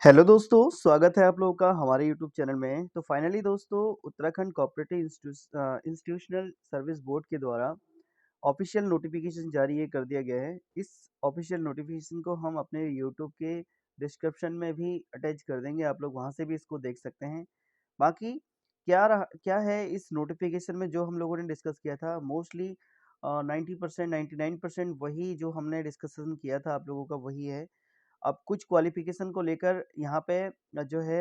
Hello दोस्तों, स्वागत है आप लोगों का हमारे यूट्यूब चैनल में। तो फाइनली दोस्तों, Uttarakhand cooperative institutional service board के द्वारा ऑफिशियल नोटिफिकेशन जारी ये कर दिया गया है। इस ऑफिशियल नोटिफिकेशन को हम अपने यूट्यूब के डिस्क्रिप्शन में भी अटैच कर देंगे, आप लोग वहां से भी इसको देख सकते हैं। बाकी क्या है इस नोटिफिकेशन में जो हम लोगों ने डिस्कस किया था, मोस्टली 90% 99% वही जो हमने डिस्कशन किया था आप लोगों का वही है। अब कुछ क्वालिफिकेशन को लेकर यहाँ पे जो है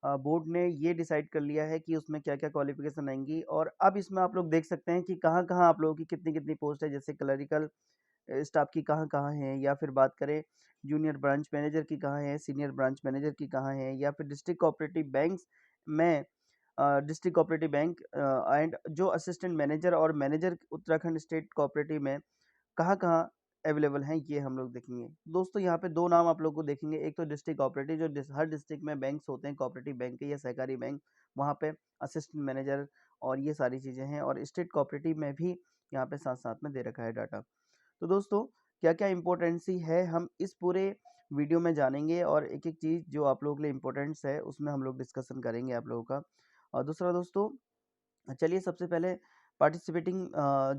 बोर्ड ने ये डिसाइड कर लिया है कि उसमें क्या-क्या क्वालिफिकेशन आएँगी, और अब इसमें आप लोग देख सकते हैं कि कहाँ-कहाँ आप लोगों की कितनी-कितनी पोस्ट है। जैसे क्लरिकल स्टाफ की कहाँ-कहाँ है, या फिर बात करें जूनियर ब्रांच मैनेजर की कहाँ है, सीनियर ब्रांच मैनेजर की कहाँ है, या फिर डिस्ट्रिक्ट कोऑपरेटिव बैंक्स में डिस्ट्रिक्ट कोऑपरेटिव बैंक एंड जो असिस्टेंट मैनेजर और मैनेजर उत्तराखंड स्टेट कोऑपरेटिव में कहाँ-कहाँ अवेलेबल हैं, ये हम लोग देखेंगे। दोस्तों, यहाँ पे 2 नाम आप लोग को देखेंगे। एक तो डिस्ट्रिक्ट कोऑपरेटिव, जो हर डिस्ट्रिक्ट में बैंक्स होते हैं, कोऑपरेटिव बैंक के या सहकारी बैंक, वहाँ पे असिस्टेंट मैनेजर और ये सारी चीज़ें हैं, और स्टेट कोऑपरेटिव में भी यहाँ पे साथ-साथ में दे रखा है डाटा। तो दोस्तों, क्या-क्या इम्पोर्टेंसी है, हम इस पूरे वीडियो में जानेंगे, और एक-एक चीज़ जो आप लोगों के लिए इम्पोर्टेंस है, उसमें हम लोग डिस्कशन करेंगे आप लोगों का। और दूसरा दोस्तों, चलिए सबसे पहले पार्टिसिपेटिंग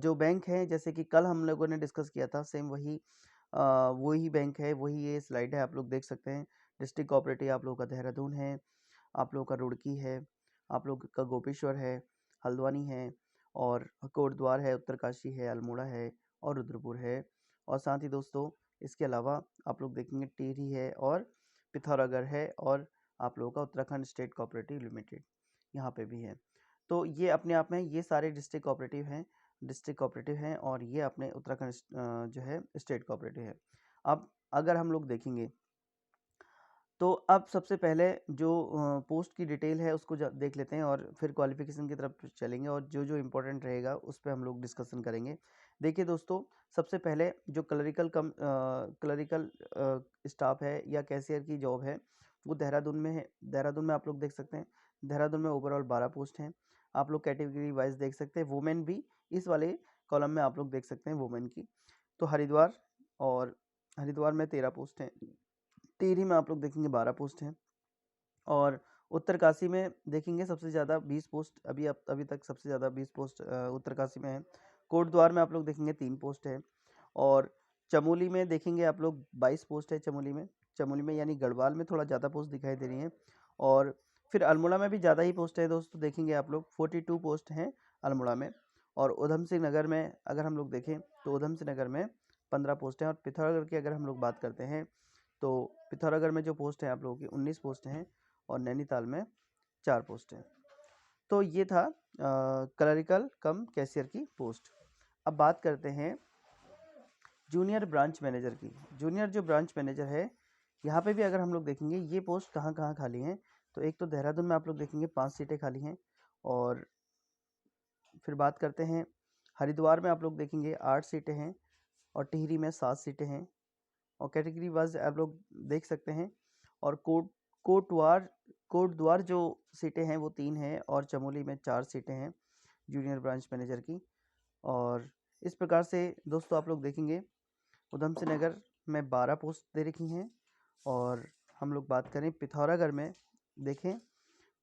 जो बैंक है, जैसे कि कल हम लोगों ने डिस्कस किया था, सेम वही बैंक है, वही ये स्लाइड है, आप लोग देख सकते हैं। डिस्ट्रिक्ट कोऑपरेटिव आप लोगों का देहरादून है, आप लोगों का रुड़की है, आप लोगों का गोपेश्वर है, हल्द्वानी है, और कोटद्वार है, उत्तरकाशी है, अल्मोड़ा है, और रुद्रपुर है। और साथ ही दोस्तों, इसके अलावा आप लोग देखेंगे टिहरी है, और पिथौरागढ़ है, और आप लोगों का उत्तराखंड स्टेट कोऑपरेटिव लिमिटेड यहाँ पे भी है। तो ये अपने आप में ये सारे डिस्ट्रिक्ट कोऑपरेटिव हैं, और ये अपने उत्तराखंड जो है स्टेट कोऑपरेटिव है। अब अगर हम लोग देखेंगे, तो अब सबसे पहले जो पोस्ट की डिटेल है उसको देख लेते हैं, और फिर क्वालिफिकेशन की तरफ चलेंगे, और जो इम्पोर्टेंट रहेगा उस पे हम लोग डिस्कशन करेंगे। देखिए दोस्तों, सबसे पहले जो क्लरिकल स्टाफ है या कैशियर की जॉब है, वो देहरादून में है। देहरादून में आप लोग देख सकते हैं, देहरादून में ओवरऑल 12 पोस्ट हैं। आप लोग कैटेगरी वाइज देख सकते हैं, वुमेन भी इस वाले कॉलम में आप लोग देख सकते हैं वुमेन की। तो और हरिद्वार में 13 पोस्ट हैं। टिहरी में आप लोग देखेंगे 12 पोस्ट हैं, और उत्तरकाशी में देखेंगे सबसे ज़्यादा 20 पोस्ट, अभी तक सबसे ज़्यादा 20 पोस्ट उत्तरकाशी में है। कोटद्वार में आप लोग देखेंगे 3 पोस्ट है, और चमोली में देखेंगे आप लोग 22 पोस्ट है। चमोली में यानी गढ़वाल में थोड़ा ज़्यादा पोस्ट दिखाई दे रही हैं, और फिर अल्मोड़ा में भी ज़्यादा ही पोस्ट है दोस्तों, देखेंगे आप लोग 42 पोस्ट हैं अल्मोड़ा में। और ऊधम सिंह नगर में अगर हम लोग देखें, तो ऊधम सिंह नगर में 15 पोस्ट हैं। और पिथौरागढ़ की अगर हम लोग बात करते हैं, तो पिथौरागढ़ में जो पोस्ट है आप लोगों की 19 पोस्ट हैं, और नैनीताल में 4 पोस्ट हैं। तो ये था क्लरिकल कम कैशियर की पोस्ट। अब बात करते हैं जूनियर ब्रांच मैनेजर की। जूनियर जो ब्रांच मैनेजर है, यहाँ पे भी अगर हम लोग देखेंगे ये पोस्ट कहाँ-कहाँ खाली हैं, तो एक तो देहरादून में आप लोग देखेंगे 5 सीटें खाली हैं, और फिर बात करते हैं हरिद्वार में आप लोग देखेंगे 8 सीटें हैं, और टिहरी में 7 सीटें हैं, और कैटेगरी वाइज आप लोग देख सकते हैं। और कोटद्वार कोटद्वार जो सीटें हैं वो 3 हैं, और चमोली में 4 सीटें हैं जूनियर ब्रांच मैनेजर की। और इस प्रकार से दोस्तों आप लोग देखेंगे ऊधम सिंह नगर में 12 पोस्ट दे रखी हैं, और हम लोग बात करें पिथौरागढ़ में देखें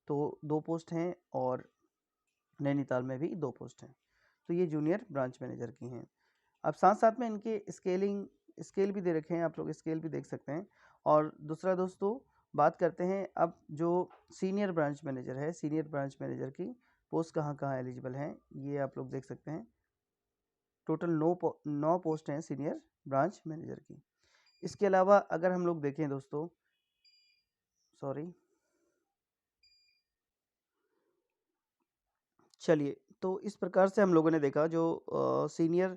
तो 2 पोस्ट हैं, और नैनीताल में भी 2 पोस्ट हैं। तो ये जूनियर ब्रांच मैनेजर की हैं। अब साथ-साथ में इनके स्केल भी दे रखे हैं, आप लोग स्केल भी देख सकते हैं। और दूसरा दोस्तों, बात करते हैं अब जो सीनियर ब्रांच मैनेजर है, सीनियर ब्रांच मैनेजर की पोस्ट कहाँ-कहाँ एलिजिबल हैं, ये आप लोग देख सकते हैं। टोटल 9 पोस्ट हैं सीनियर ब्रांच मैनेजर की। इसके अलावा अगर हम लोग देखें दोस्तों, सॉरी, चलिए, तो इस प्रकार से हम लोगों ने देखा जो सीनियर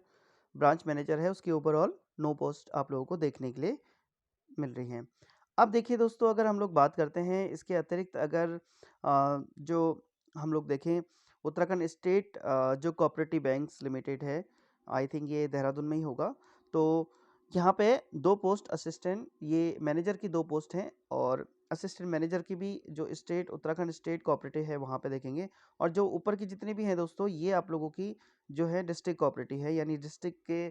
ब्रांच मैनेजर है उसकी ओवरऑल 9 पोस्ट आप लोगों को देखने के लिए मिल रही हैं। अब देखिए दोस्तों, अगर हम लोग बात करते हैं इसके अतिरिक्त, अगर जो हम लोग देखें उत्तराखंड स्टेट जो कोऑपरेटिव बैंक्स लिमिटेड है, आई थिंक ये देहरादून में ही होगा। तो यहाँ पे 2 पोस्ट असिस्टेंट, ये मैनेजर की 2 पोस्ट हैं, और असिस्टेंट मैनेजर की भी जो उत्तराखंड स्टेट कोऑपरेटिव है वहाँ पे देखेंगे। और जो ऊपर की जितनी भी हैं दोस्तों, ये आप लोगों की जो है डिस्ट्रिक्ट कोऑपरेटिव है, यानी डिस्ट्रिक्ट के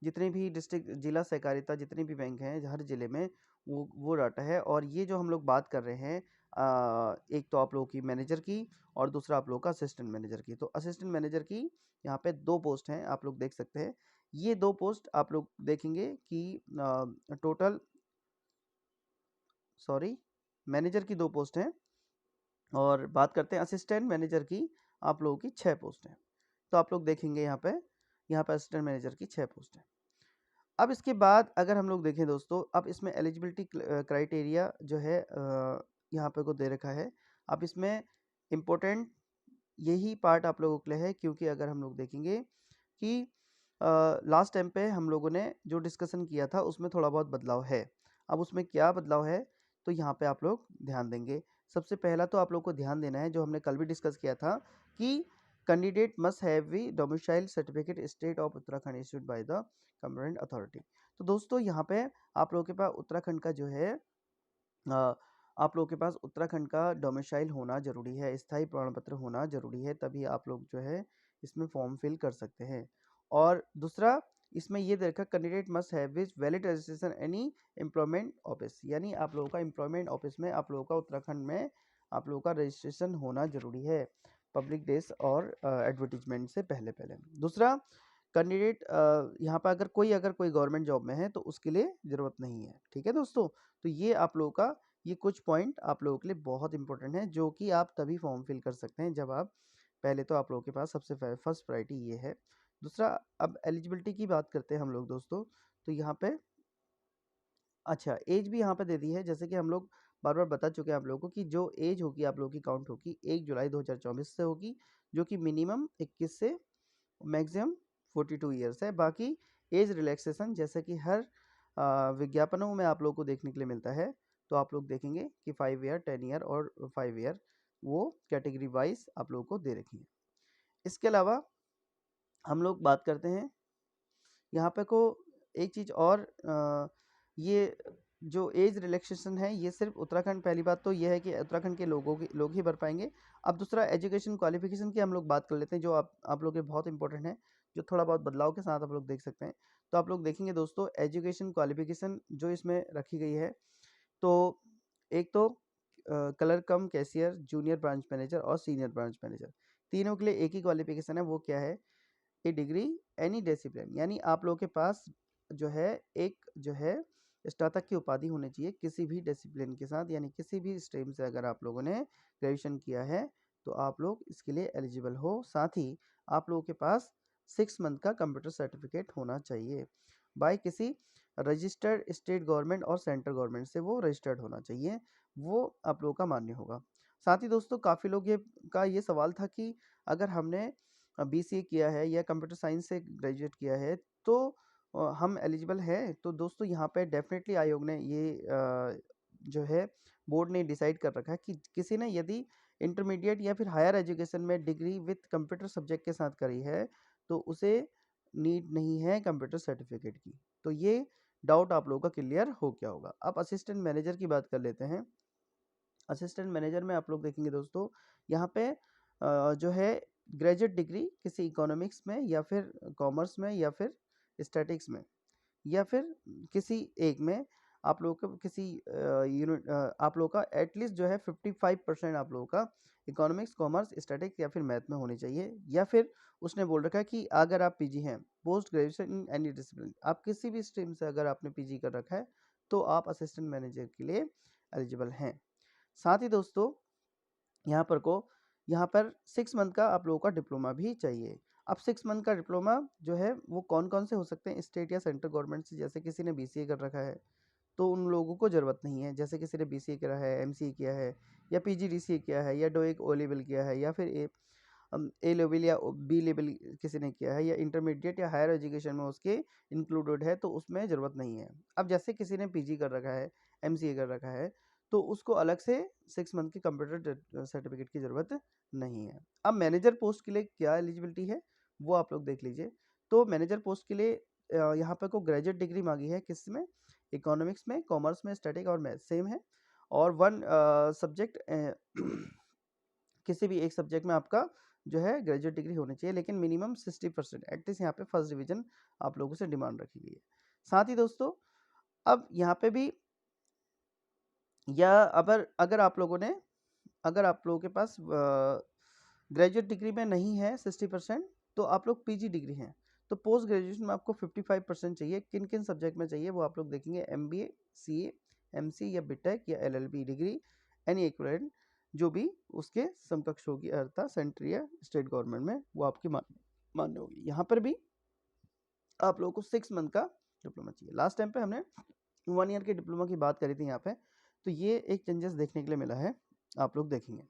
जितने भी डिस्ट्रिक्ट जिला सहकारिता जितने भी बैंक हैं हर ज़िले में, वो डाटा है। और ये जो हम लोग बात कर रहे हैं एक तो आप लोगों की मैनेजर की और दूसरा आप लोगों का असिस्टेंट मैनेजर की। तो असिस्टेंट मैनेजर की यहाँ पे 2 पोस्ट हैं, आप लोग देख सकते हैं। ये 2 पोस्ट आप लोग देखेंगे कि टोटल सॉरी मैनेजर की 2 पोस्ट हैं और बात करते हैं असिस्टेंट मैनेजर की, आप लोगों की 6 पोस्ट हैं। तो आप लोग देखेंगे यहाँ पे असिस्टेंट मैनेजर की 6 पोस्ट हैं। अब इसके बाद अगर हम लोग देखें दोस्तों, अब इसमें एलिजिबिलिटी क्राइटेरिया जो है यहाँ पे को दे रखा है। अब इसमें इम्पोर्टेंट यही पार्ट आप लोगों के लिए है, क्योंकि अगर हम लोग देखेंगे कि लास्ट टाइम पे हम लोगों ने जो डिस्कशन किया था उसमें थोड़ा बहुत बदलाव है। अब उसमें क्या बदलाव है तो यहाँ पे आप लोग ध्यान देंगे। सबसे पहला तो आप लोग को ध्यान देना है, जो हमने कल भी डिस्कस किया था कि candidate must have we domicile certificate state of Uttarakhand issued by the competent authority. तो दोस्तों यहाँ पे आप लोगों के पास उत्तराखंड का जो है आप लोगों के पास उत्तराखंड का डोमिसाइल होना ज़रूरी है, स्थायी प्रमाण पत्र होना ज़रूरी है, तभी आप लोग जो है इसमें फॉर्म फिल कर सकते हैं। और दूसरा इसमें ये देखा candidate must have which valid registration any employment office, यानी आप लोगों का एम्प्लॉयमेंट ऑफिस में आप लोगों का उत्तराखंड में आप लोगों का रजिस्ट्रेशन होना ज़रूरी है पब्लिक डेज और एडवर्टीजमेंट से पहले पहले। दूसरा कैंडिडेट यहाँ पर अगर कोई गवर्नमेंट जॉब में है तो उसके लिए ज़रूरत नहीं है। ठीक है दोस्तों, तो ये आप लोगों का ये कुछ पॉइंट आप लोगों के लिए बहुत इंपॉर्टेंट है, जो कि आप तभी फॉर्म फिल कर सकते हैं जब आप पहले तो आप लोगों के पास सबसे फर्स्ट प्रायोरिटी ये है। दूसरा, अब एलिजिबिलिटी की बात करते हैं हम लोग दोस्तों, तो यहाँ पे अच्छा एज भी यहाँ पे दे दी है, जैसे कि हम लोग बार बार बता चुके हैं आप लोगों को कि जो एज होगी आप लोगों की काउंट होगी 1 जुलाई 2024 से होगी, जो कि मिनिमम 21 से मैक्सिमम 42 ईयर्स है। बाकी एज रिलैक्सेशन जैसे कि हर विज्ञापनों में आप लोगों को देखने के लिए मिलता है, तो आप लोग देखेंगे कि 5 ईयर 10 ईयर और 5 ईयर वो कैटेगरी वाइज आप लोगों को दे रखी है। इसके अलावा हम लोग बात करते हैं यहाँ पे को एक चीज़ और ये जो एज रिलैक्सेशन है ये सिर्फ उत्तराखंड, पहली बात तो ये है कि उत्तराखंड के लोग ही भर पाएंगे। अब दूसरा एजुकेशन क्वालिफिकेशन की हम लोग बात कर लेते हैं, जो आप लोग के बहुत इंपॉर्टेंट है, जो थोड़ा बहुत बदलाव के साथ आप लोग देख सकते हैं। तो आप लोग देखेंगे दोस्तों एजुकेशन क्वालिफिकेशन जो इसमें रखी गई है, तो एक तो कलर कम कैशियर, जूनियर ब्रांच मैनेजर और सीनियर ब्रांच मैनेजर, तीनों के लिए एक ही क्वालिफिकेशन है। वो क्या है? ए डिग्री एनी डिसिप्लिन, यानी आप लोगों के पास जो है एक जो है स्नातक की उपाधि होनी चाहिए किसी भी डिसिप्लिन के साथ, यानी किसी भी स्ट्रीम से अगर आप लोगों ने ग्रेजुएशन किया है तो आप लोग इसके लिए एलिजिबल हो। साथ ही आप लोगों के पास 6 मंथ का कंप्यूटर सर्टिफिकेट होना चाहिए बाय किसी रजिस्टर्ड स्टेट गवर्नमेंट और सेंट्रल गवर्नमेंट से, वो रजिस्टर्ड होना चाहिए, वो आप लोगों का मान्य होगा। साथ ही दोस्तों काफ़ी लोग ये सवाल था कि अगर हमने बीसीए किया है या कंप्यूटर साइंस से ग्रेजुएट किया है तो हम एलिजिबल हैं। तो दोस्तों यहाँ पे डेफिनेटली आयोग ने ये जो है बोर्ड ने डिसाइड कर रखा है कि किसी ने यदि इंटरमीडिएट या फिर हायर एजुकेशन में डिग्री विथ कंप्यूटर सब्जेक्ट के साथ करी है तो उसे नीड नहीं है कंप्यूटर सर्टिफिकेट की। तो ये डाउट आप लोगों का क्लियर हो गया होगा। अब असिस्टेंट मैनेजर की बात कर लेते हैं। असिस्टेंट मैनेजर में आप लोग देखेंगे दोस्तों यहाँ पे जो है ग्रेजुएट डिग्री किसी इकोनॉमिक्स में या फिर कॉमर्स में या फिर स्टैटिक्स में या फिर किसी एक में आप लोगों का किसी यूनिट आप लोगों का एटलीस्ट जो है 55% आप लोगों का इकोनॉमिक्स, कॉमर्स, स्टैटिक्स या फिर मैथ में होनी चाहिए। या फिर उसने बोल रखा है कि अगर आप पीजी हैं, post graduation in any discipline, आप किसी भी स्ट्रीम से अगर आपने पीजी कर रखा है तो आप असिस्टेंट मैनेजर के लिए एलिजिबल हैं। साथ ही दोस्तों यहाँ पर 6 मंथ का आप लोगों का डिप्लोमा भी चाहिए। अब 6 मंथ का डिप्लोमा जो है वो कौन-कौन से हो सकते हैं? स्टेट या सेंट्रल गवर्नमेंट से, जैसे किसी ने बीसीए कर रखा है तो उन लोगों को ज़रूरत नहीं है। जैसे किसी ने बीसीए करा है, एमसीए किया है या पीजीडीसीए किया है या डोइक ओ लेवल किया है या फिर ए लेवल या बी लेवल किसी ने किया है या इंटरमीडिएट या हायर एजुकेशन में उसके इंक्लूडेड है तो उसमें ज़रूरत नहीं है। अब जैसे किसी ने पीजी कर रखा है, एमसीए कर रखा है तो उसको अलग से 6 मंथ की कंप्यूटर सर्टिफिकेट की ज़रूरत नहीं है। अब मैनेजर पोस्ट के लिए क्या एलिजिबिलिटी है वो आप लोग देख लीजिए। तो मैनेजर पोस्ट के लिए यहाँ पे को ग्रेजुएट डिग्री मांगी है, किस में? इकोनॉमिक्स में, कॉमर्स में, स्टैटिक और मैथ सेम है। और वन सब्जेक्ट किसी भी एक सब्जेक्ट में आपका जो है ग्रेजुएट डिग्री होनी चाहिए, लेकिन मिनिमम 60% एटलीस्ट यहाँ पे फर्स्ट डिवीजन आप लोगों से डिमांड रखी गई है। साथ ही दोस्तों अब यहाँ पे भी या अगर आप लोगों ने अगर आप लोगों के पास ग्रेजुएट डिग्री में नहीं है 60%, तो आप लोग पीजी डिग्री हैं, तो पोस्ट ग्रेजुएशन में आपको 55% चाहिए। किन किन सब्जेक्ट में चाहिए वो आप लोग देखेंगे, एमबीए, सीए, एमसी या बीटेक या एलएलबी डिग्री, एनी इक्विवेलेंट जो भी उसके समकक्ष होगी, अर्थात सेंट्रल या स्टेट गवर्नमेंट में, वो आपकी मान्य होगी। यहाँ पर भी आप लोगों को 6 मंथ का डिप्लोमा चाहिए। लास्ट टाइम पे हमने 1 ईयर के डिप्लोमा की बात करी थी यहाँ पे, तो ये एक चेंजेस देखने के लिए मिला है, आप लोग देखेंगे।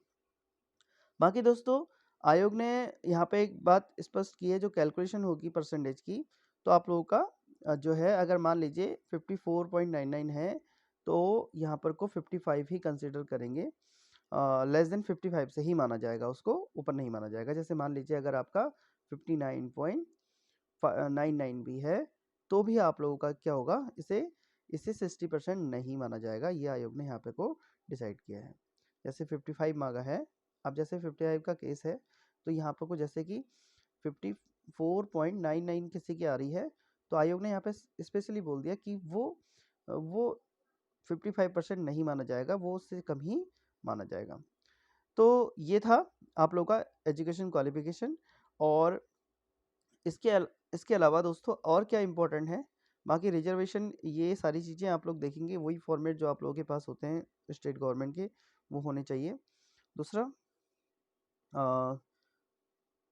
बाकी दोस्तों, आयोग ने यहाँ पे एक बात स्पष्ट की है, जो कैलकुलेशन होगी परसेंटेज की, तो आप लोगों का जो है, अगर मान लीजिए 54.99 है, तो यहाँ पर को 55 ही कंसिडर करेंगे। लेस देन 55 से ही माना जाएगा उसको, ऊपर नहीं माना जाएगा। जैसे मान लीजिए अगर आपका 59.99 भी है, तो भी आप लोगों का क्या होगा, इसे 60% नहीं माना जाएगा। ये आयोग ने यहाँ पे को डिसाइड किया है। जैसे 55 मांगा है, अब जैसे 55 का केस है, तो यहाँ पर को जैसे कि 54.99 किसी की आ रही है, तो आयोग ने यहाँ पे स्पेशली बोल दिया कि वो 55% नहीं माना जाएगा, वो उससे कम ही माना जाएगा। तो ये था आप लोग का एजुकेशन क्वालिफिकेशन। और इसके अलावा दोस्तों और क्या इम्पोर्टेंट है, बाकी रिजर्वेशन, ये सारी चीज़ें आप लोग देखेंगे, वही फॉर्मेट जो आप लोगों के पास होते हैं स्टेट गवर्नमेंट के, वो होने चाहिए। दूसरा,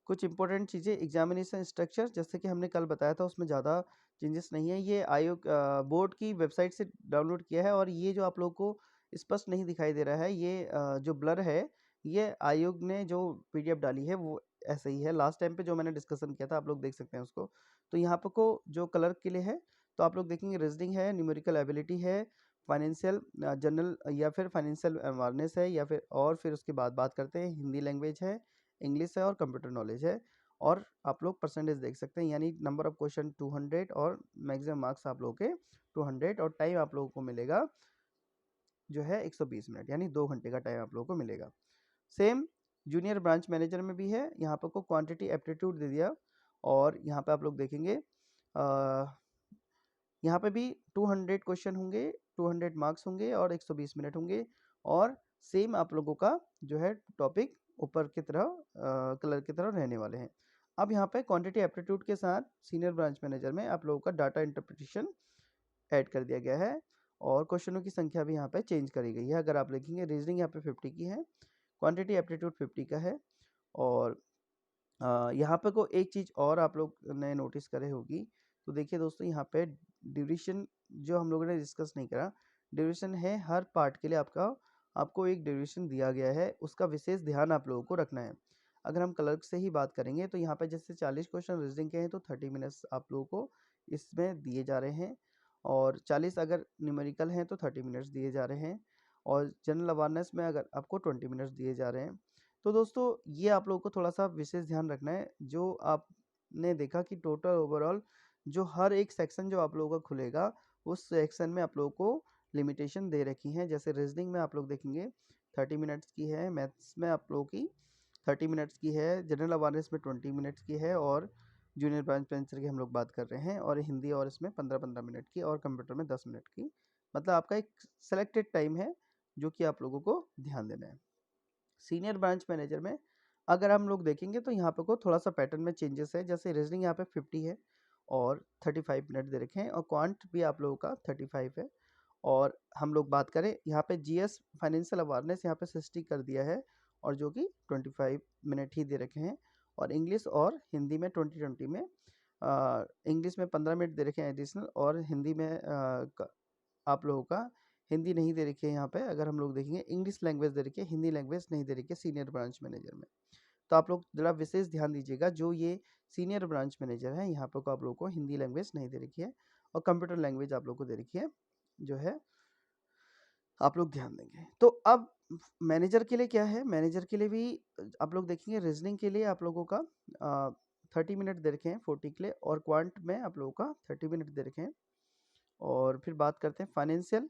कुछ इंपॉर्टेंट चीज़ें, एग्जामिनेशन स्ट्रक्चर, जैसे कि हमने कल बताया था, उसमें ज़्यादा चेंजेस नहीं है। ये आयोग बोर्ड की वेबसाइट से डाउनलोड किया है, और ये जो आप लोगों को स्पष्ट नहीं दिखाई दे रहा है, ये जो ब्लर है, ये आयोग ने जो पीडीएफ डाली है वो ऐसा ही है। लास्ट टाइम पे जो मैंने डिस्कशन किया था, आप लोग देख सकते हैं उसको। तो यहाँ पर को जो कलर के लिए है, तो आप लोग देखेंगे रीजनिंग है, न्यूमेरिकल एबिलिटी है, फाइनेंशियल जनरल या फिर फाइनेंशियल अवेयरनेस है, या फिर उसके बाद बात करते हैं हिंदी लैंग्वेज है, इंग्लिश है और कंप्यूटर नॉलेज है। और आप लोग परसेंटेज देख सकते हैं, यानी नंबर ऑफ क्वेश्चन 200 और मैक्सिमम मार्क्स आप लोगों के 200, और टाइम आप लोगों को मिलेगा जो है 120 मिनट, यानी 2 घंटे का टाइम आप लोगों को मिलेगा। सेम जूनियर ब्रांच मैनेजर में भी है, यहाँ पर को क्वांटिटी एप्टीट्यूड दे दिया, और यहाँ पे आप लोग देखेंगे यहाँ पे भी 200 क्वेश्चन होंगे, 200 मार्क्स होंगे और 120 मिनट होंगे, और सेम आप लोगों का जो है टॉपिक ऊपर की तरह कलर की तरह रहने वाले हैं। अब यहाँ पे क्वांटिटी एप्टीट्यूड के साथ सीनियर ब्रांच मैनेजर में आप लोगों का डाटा इंटरप्रिटेशन ऐड कर दिया गया है, और क्वेश्चनों की संख्या भी यहाँ पे चेंज करी गई है। अगर आप देखेंगे, रीजनिंग यहाँ पे 50 की है, क्वांटिटी एप्टीट्यूड 50 का है, और यहाँ पे को एक चीज़ और आप लोग ने नोटिस करे होगी, तो देखिए दोस्तों, यहाँ पे ड्यूरेशन जो हम लोगों ने डिस्कस नहीं करा, ड्यूरेशन है हर पार्ट के लिए आपको एक ड्यूरेशन दिया गया है, उसका विशेष ध्यान आप लोगों को रखना है। अगर हम क्लर्क से ही बात करेंगे, तो यहाँ पे जैसे 40 क्वेश्चन रीजनिंग के हैं, तो 30 मिनट्स आप लोगों को इसमें दिए जा रहे हैं, और 40 अगर न्यूमेरिकल हैं तो 30 मिनट्स दिए जा रहे हैं, और जनरल अवेयरनेस में अगर आपको 20 मिनट्स दिए जा रहे हैं। तो दोस्तों, ये आप लोगों को थोड़ा-सा विशेष ध्यान रखना है। जो आपने देखा कि टोटल ओवरऑल जो हर एक सेक्शन जो आप लोगों का खुलेगा, उस सेक्शन में आप लोगों को लिमिटेशन दे रखी हैं। जैसे रीज़निंग में आप लोग देखेंगे 30 मिनट्स की है, मैथ्स में आप लोगों की 30 मिनट्स की है, जनरल अवेयरनेस में 20 मिनट्स की है, और जूनियर ब्रांच पेंसर की हम लोग बात कर रहे हैं, और हिंदी और इसमें 15-15 मिनट की, और कंप्यूटर में 10 मिनट की। मतलब आपका एक सेलेक्टेड टाइम है, जो कि आप लोगों को ध्यान देना है। सीनियर ब्रांच मैनेजर में अगर हम लोग देखेंगे, तो यहाँ पे को थोड़ा सा पैटर्न में चेंजेस है। जैसे रीजनिंग यहाँ पे 50 है, और 35 मिनट दे रखे हैं, और क्वांट भी आप लोगों का 35 है। और हम लोग बात करें यहाँ पे जीएस फाइनेंशियल अवेयरनेस, यहाँ पे 60 कर दिया है, और जो कि 25 मिनट ही दे रखे हैं। और इंग्लिश और हिंदी में 20-20 में इंग्लिश में 15 मिनट दे रखे हैं एडिशनल, और हिंदी में आप लोगों का हिंदी नहीं दे रखी है। यहाँ पे अगर हम लोग देखेंगे, इंग्लिश लैंग्वेज दे रखी है, हिंदी लैंग्वेज नहीं दे रखी है सीनियर ब्रांच मैनेजर में। तो आप लोग जरा विशेष ध्यान दीजिएगा, जो ये सीनियर ब्रांच मैनेजर है, यहाँ पर को आप लोगों को हिंदी लैंग्वेज नहीं दे रखी है, और कंप्यूटर लैंग्वेज आप लोग को दे रखी है, जो है आप लोग ध्यान देंगे। तो अब मैनेजर के लिए क्या है, मैनेजर के लिए भी आप लोग देखेंगे, रीजनिंग के लिए आप लोगों का 30 मिनट दे रखे हैं 40 के लिए, और क्वांट में आप लोगों का 30 मिनट दे रखे हैं। और फिर बात करते हैं फाइनेंशियल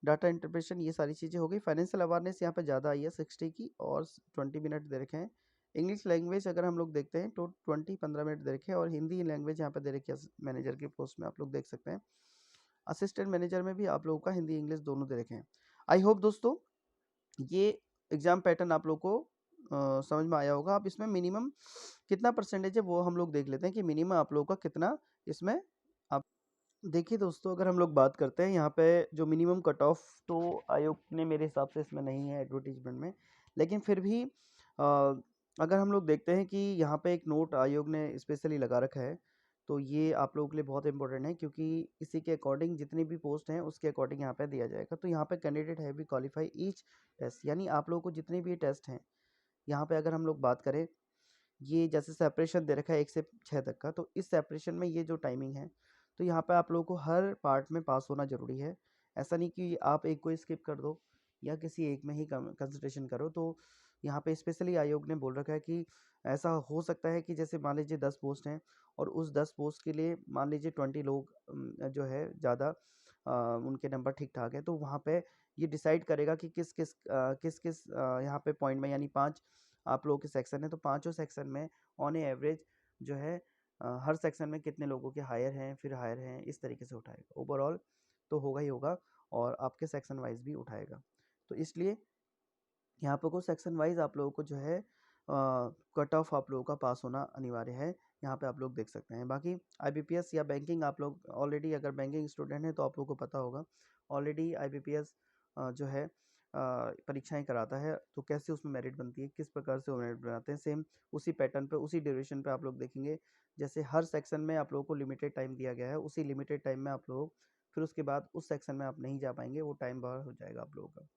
डाटा इंटरप्रेशन, ये सारी चीज़ें हो गई। फाइनेंशियल अवेयरनेस यहाँ पे ज़्यादा आई है 60 की, और 20 मिनट दे रखे हैं। इंग्लिश लैंग्वेज अगर हम लोग देखते हैं, तो 15 मिनट दे रखे हैं, और हिंदी लैंग्वेज यहाँ पे दे रखी है मैनेजर की पोस्ट में, आप लोग देख सकते हैं। असिस्टेंट मैनेजर में भी आप लोगों का हिंदी इंग्लिश दोनों दे रखे हैं। आई होप दोस्तों ये एग्ज़ाम पैटर्न आप लोग को समझ में आया होगा। अब इसमें मिनिमम कितना परसेंटेज है वो हम लोग देख लेते हैं कि मिनिमम आप लोगों का कितना इसमें आप देखिए दोस्तों, अगर हम लोग बात करते हैं यहाँ पे जो मिनिमम कट ऑफ, तो आयोग ने मेरे हिसाब से इसमें नहीं है एडवर्टीजमेंट में, लेकिन फिर भी अगर हम लोग देखते हैं कि यहाँ पे एक नोट आयोग ने स्पेशली लगा रखा है, तो ये आप लोगों के लिए बहुत इंपॉर्टेंट है, क्योंकि इसी के अकॉर्डिंग जितनी भी पोस्ट हैं उसके अकॉर्डिंग यहाँ पे दिया जाएगा। तो यहाँ पे कैंडिडेट है भी क्वालिफाई ईच टेस्ट, यानी आप लोगों को जितने भी टेस्ट हैं यहाँ पे अगर हम लोग बात करें, ये जैसे सेपरेशन दे रखा है 1 से 6 तक का, तो इस सेपरेशन में ये जो टाइमिंग है, तो यहाँ पे आप लोगों को हर पार्ट में पास होना ज़रूरी है। ऐसा नहीं कि आप एक को स्किप कर दो या किसी एक में ही कंसंट्रेशन करो। तो यहाँ पे स्पेशली आयोग ने बोल रखा है कि ऐसा हो सकता है कि जैसे मान लीजिए 10 पोस्ट हैं और उस 10 पोस्ट के लिए मान लीजिए 20 लोग जो है ज़्यादा उनके नंबर ठीक-ठाक है, तो वहाँ पे ये डिसाइड करेगा कि किस-किस यहाँ पे पॉइंट में, यानी 5 आप लोगों के सेक्शन है, तो पाँचों सेक्शन में ऑन ए एवरेज जो है हर सेक्शन में कितने लोगों के हायर हैं, फिर हायर हैं, इस तरीके से उठाएगा। ओवरऑल तो होगा ही होगा और आपके सेक्शन वाइज भी उठाएगा। तो इसलिए यहाँ पे को सेक्शन वाइज आप लोगों को जो है कट ऑफ आप लोगों का पास होना अनिवार्य है। यहाँ पे आप लोग देख सकते हैं। बाकी आईबीपीएस या बैंकिंग, आप लोग ऑलरेडी अगर बैंकिंग स्टूडेंट हैं तो आप लोगों को पता होगा, ऑलरेडी आईबीपीएस जो है परीक्षाएं कराता है, तो कैसे उसमें मेरिट बनती है, किस प्रकार से वो मेरिट बनाते हैं, सेम उसी पैटर्न पे, उसी ड्यूरेशन पे आप लोग देखेंगे। जैसे हर सेक्शन में आप लोगों को लिमिटेड टाइम दिया गया है, उसी लिमिटेड टाइम में आप लोग फिर उसके बाद उस सेक्शन में आप नहीं जा पाएंगे, वो टाइम बाहर हो जाएगा आप लोगों का।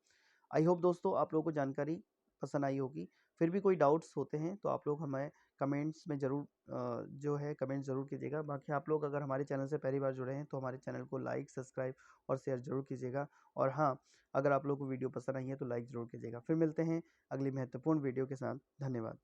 आई होप दोस्तों आप लोगों को जानकारी पसंद आई होगी। फिर भी कोई डाउट्स होते हैं तो आप लोग हमें कमेंट्स में ज़रूर जो है कमेंट ज़रूर कीजिएगा। बाकी आप लोग अगर हमारे चैनल से पहली बार जुड़े हैं तो हमारे चैनल को लाइक, सब्सक्राइब और शेयर ज़रूर कीजिएगा। और हाँ, अगर आप लोग को वीडियो पसंद आई है तो लाइक ज़रूर कीजिएगा। फिर मिलते हैं अगली महत्वपूर्ण वीडियो के साथ। धन्यवाद।